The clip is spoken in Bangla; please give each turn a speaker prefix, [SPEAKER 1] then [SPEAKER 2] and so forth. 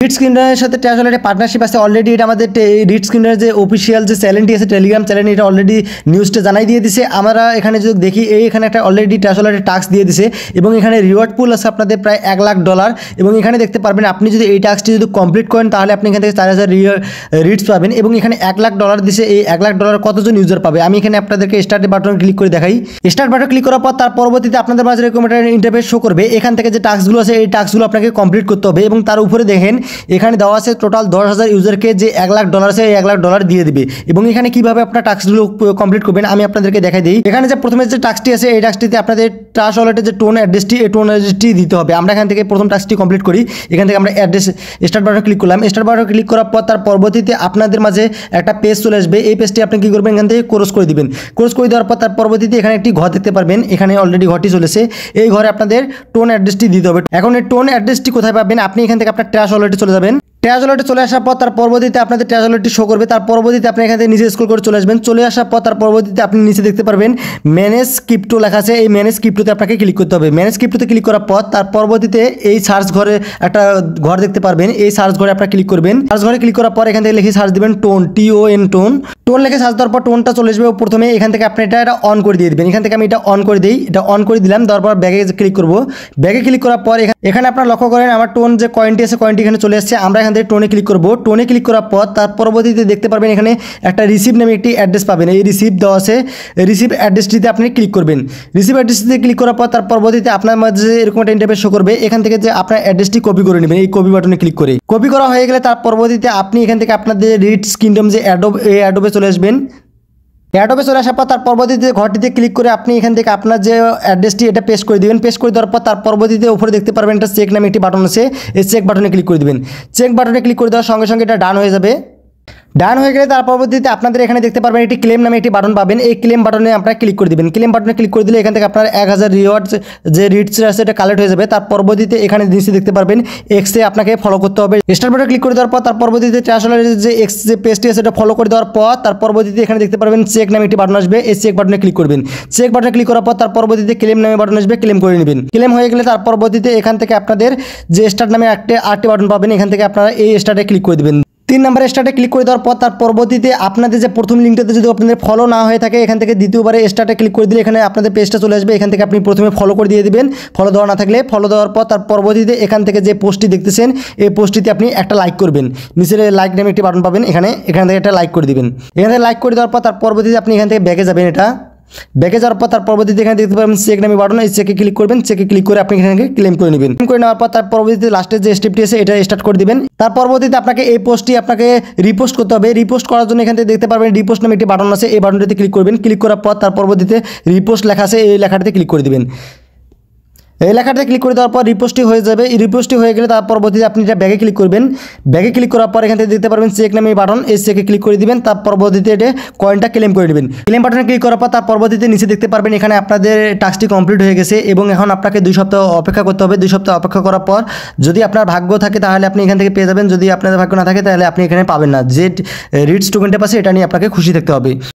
[SPEAKER 1] রিড স্ক্রিনারের সাথে ট্যাশ ওয়ালেটের পার্টনারশিপ আছে অলরেডি। এটা আমাদের রিড স্ক্রিনারের যে অফিসিয়াল যে চ্যানেলটি আছে টেলিগ্রাম চ্যানেল, এটা অলরেডি নিউজটা জানাই দিয়ে দিছে। আমরা এখানে যদি দেখি এখানে একটা অলরেডি ট্যাশ ওয়ালেটের টাস্ক দিয়ে দিছে এবং এখানে রিওয়ার্ড পুল আছে আপনাদের প্রায় $1,00,000 এবং এখানে দেখতে পারবেন আপনি যদি এই টাস্কটি যদি কমপ্লিট করেন তাহলে আপনি এখান থেকে 4,000 রিডস পাবেন এবং এখানে $1,00,000 দিছে। এই $1,00,000 কতজন ইউজার পাবে আমি এখানে আপনাদেরকে স্টার্ট বাটন ক্লিক করে দেখাই। স্টার্ট বাটন ক্লিক করার পর তার পরবর্তীতে আপনাদের মাঝে এরকম একটা ইন্টারফেস শো করবে। এখান থেকে যে টাস্কগুলো আছে এই টাস্কগুলো আপনাকে কমপ্লিট করতে হবে এবং তার উপরে দেখেন এখানে দেওয়া আছে টোটাল 10,000 ইউজারকে যে $1,00,000 আছে এই $1,00,000 দিয়ে দিবে। এবং এখানে কিভাবে আপনার টাস্কগুলো কমপ্লিট করবেন আমি আপনাদেরকে দেখাই দিই। এখানে যে প্রথমে যে টাস্কটি আছে এই টাস্কটিতে আপনাদের ট্যাশ ওয়ালেটের যে টোন অ্যাড্রেসটি এই টোন অ্যাড্রেসটি দিতে হবে। আমরা এখান থেকে প্রথম টাস্কটি কমপ্লিট করি। এখান থেকে আমরা অ্যাড্রেস স্টার্ট বাটন ক্লিক করলাম। স্টার্ট বাটন ক্লিক করার পর তার পরবর্তীতে আপনাদের মাঝে একটা পেজ চলে আসবে। এই পেজটি আপনি কী করবেন এখান থেকে ক্রস করে দিবেন। ক্রস করে দেওয়ার পর তার পরবর্তীতে এখানে একটি ঘর দেখতে পারবেন। এখানে অলরেডি ঘরটি চলেছে। এই ঘরে আপনাদের টোন অ্যাড্রেসটি দিতে হবে। এখন এই টোন অ্যাড্রেসটি কোথায় পাবেন আপনি এখান থেকে আপনার ট্যাশ ওয়ালেটে চলে যাবেন। ট্যাশ ওয়ালেটে চলে আসার পর তার পরবর্তীতে আপনাদের ট্যাশ ওয়ালেটটি শো করবে। তার পরবর্তীতে আপনি এখান থেকে নিচে স্ক্রল করে চলে আসবেন। চলে আসার পর তার পরবর্তীতে আপনি নিচে দেখতে পারবেন ম্যানেজ ক্রিপ্টো লেখা আছে। এই ম্যানেজ ক্রিপ্টোতে আপনাকে ক্লিক করতে হবে। ম্যানেজ ক্রিপ্টোতে ক্লিক করার পর তার পরবর্তীতে এই সার্চ ঘরে একটা ঘর দেখতে পারবেন। এই সার্চ ঘরে আপনারা ক্লিক করবেন। সার্চ ঘরে ক্লিক করার পর এখান থেকে লিখে সার্চ দিবেন টোন TON টোন। টোন লিখে সার্চ দেওয়ার পর টোনটা চলে আসবে। প্রথমে এখান থেকে আপনি এটা অন করে দিয়ে দেবেন। এখান থেকে আমি এটা অন করে দিই। এটা অন করে দিলাম। দেওয়ার পর ব্যাগে ক্লিক করব। ব্যাগে ক্লিক করার পর এখানে আপনারা লক্ষ্য করেন আমার টোন যে কয়েনটি আছে কয়েনটি এখানে চলে আসছে। আমরা এখান থেকে টোনে ক্লিক করব। টোনে ক্লিক করার পর তার পরবর্তীতে দেখতে পারবেন এখানে একটা রিসিভ নামে একটি অ্যাড্রেস পাবেন। এই রিসিভ দেওয়া আছে। রিসিভ অ্যাড্রেসটিতে আপনি ক্লিক করবেন। রিসিভ অ্যাড্রেসটিতে ক্লিক করার পর তার পরবর্তীতে আপনার মাঝে এরকম একটা ইন্টারফেস শো করবে। এখান থেকে যে আপনার অ্যাড্রেসটি কপি করে নেবেন। এই কপি বাটনে ক্লিক করে কপি করা হয়ে গেলে তার পরবর্তীতে আপনি এখান থেকে আপনাদের রিডস কিংডম যে অ্যাডোবে চলে আসবেন। অ্যাডোবে চলে আসার পর তার পরবর্তীতে ঘরটিতে ক্লিক করে আপনি এখান থেকে আপনার যে অ্যাড্রেসটি এটা পেস্ট করে দেবেন। পেস্ট করে দেওয়ার পর তার পরবর্তীতে উপরে দেখতে পারবেন একটা চেক নামে একটি বাটন আছে। এই চেক বাটনে ক্লিক করে দেবেন। চেক বাটনে ক্লিক করে দেওয়ার সঙ্গে সঙ্গে এটা ডান হয়ে যাবে। ডান হয়ে গেলে তার পরবর্তীতে আপনাদের এখানে দেখতে পারবেন একটি ক্লেম নামে একটি বাটন পাবেন। এই ক্লেম বাটনে আপনারা ক্লিক করে দেবেন। ক্লেম বাটনে ক্লিক করে দিলে এখান থেকে আপনার 1,000 রিওয়ার্ডস যে রিডস আছে এটা কালেক্ট হয়ে যাবে। তার পরবর্তীতে এখানে নিচে দেখতে পারবেন এক্সে আপনাকে ফলো করতে হবে। স্টার বাটনে ক্লিক করে দেওয়ার পর তার পরবর্তীতে ট্যাশ ওয়ালেটের যে এক্স যে পেজটি আছে এটা ফলো করে দেওয়ার পর তার পরবর্তীতে এখানে দেখতে পারবেন চেক নামে একটি বাটন আসবে। এই চেক বাটনে ক্লিক করবেন। চেক বাটনে ক্লিক করার পর তার পরবর্তীতে ক্লেম নামে বাটন আসবে। ক্লেম করে নেবেন। ক্লেম হয়ে গেলে তার পরবর্তীতে এখান থেকে আপনাদের যে স্টার্ট নামে আরেকটি বাটন পাবেন। এখান থেকে আপনারা এই স্টার্টে ক্লিক করে দেবেন। 3 নম্বরের স্টার্টে ক্লিক করে দেওয়ার পর তার পরবর্তীতে আপনাদের যে প্রথম লিঙ্কটাতে যদি আপনাদের ফলো না হয়ে থাকে এখান থেকে দ্বিতীয়বারে স্টার্টে ক্লিক করে দিলে এখানে আপনাদের পেজটা চলে আসবে। এখান থেকে আপনি প্রথমে ফলো করে দিয়ে দিবেন। ফলো দেওয়া না থাকলে ফলো দেওয়ার পর তার পরবর্তীতে এখান থেকে যে পোস্টটি দেখতেছেন এই পোস্টটিতে আপনি একটা লাইক করবেন। নিচের লাইক নামে একটি বাটন পাবেন। এখান থেকে একটা লাইক করে দিবেন। এখান থেকে লাইক করে দেওয়ার পর তার পরবর্তীতে আপনি এখান থেকে ব্যাকে যাবেন। এটা ব্যাকে যাওয়ার পর তার পরবর্তীতে এখানে দেখতে পাবেন চেক নামে বাটন। এই চেকে ক্লিক করবেন। চেকে ক্লিক করে আপনি এখানে ক্লেম করে নেবেন। ক্লেম করে নেওয়ার পর তার পরবর্তীতে লাস্টের যে স্টেপটি আছে এটা স্টার্ট করে দিবেন। তার পরবর্তীতে আপনাকে এই পোস্টটি আপনাকে রিপোস্ট করতে হবে। রিপোস্ট করার জন্য এখান থেকে দেখতে পারবেন রিপোস্ট নামে একটি বাটন আছে। এই বাটনটিতে ক্লিক করবেন। ক্লিক করার পর তার পরবর্তীতে রিপোস্ট লেখা আছে। এই লেখাটিতে ক্লিক করে দিবেন। এই লেখাতে ক্লিক করে দেওয়ার পর রিপোস্টটি হয়ে যাবে। এই রিপোস্টটি হয়ে গেলে তার পরবর্তীতে আপনি এটা ব্যাগে ক্লিক করবেন। ব্যাগে ক্লিক করার পর এখান থেকে দেখতে পারবেন চেক নামে বাটন। এই চেকে ক্লিক করে দিবেন। তার পরবর্তীতে এটা কয়েনটা ক্লেম করে নেবেন। ক্লেম বাটনে ক্লিক করার পর তার পরবর্তীতে নিচে দেখতে পারবেন এখানে আপনাদের টাস্কটি কমপ্লিট হয়ে গেছে এবং এখন আপনাকে 2 সপ্তাহ অপেক্ষা করতে হবে। 2 সপ্তাহ অপেক্ষা করার পর যদি আপনার ভাগ্য থাকে তাহলে আপনি এখান থেকে পেয়ে যাবেন। যদি আপনাদের ভাগ্য না থাকে তাহলে আপনি এখানে পাবেন না। যে রিডস টোকেনটা পাচ্ছে এটা নিয়ে আপনাকে খুশি থাকতে হবে।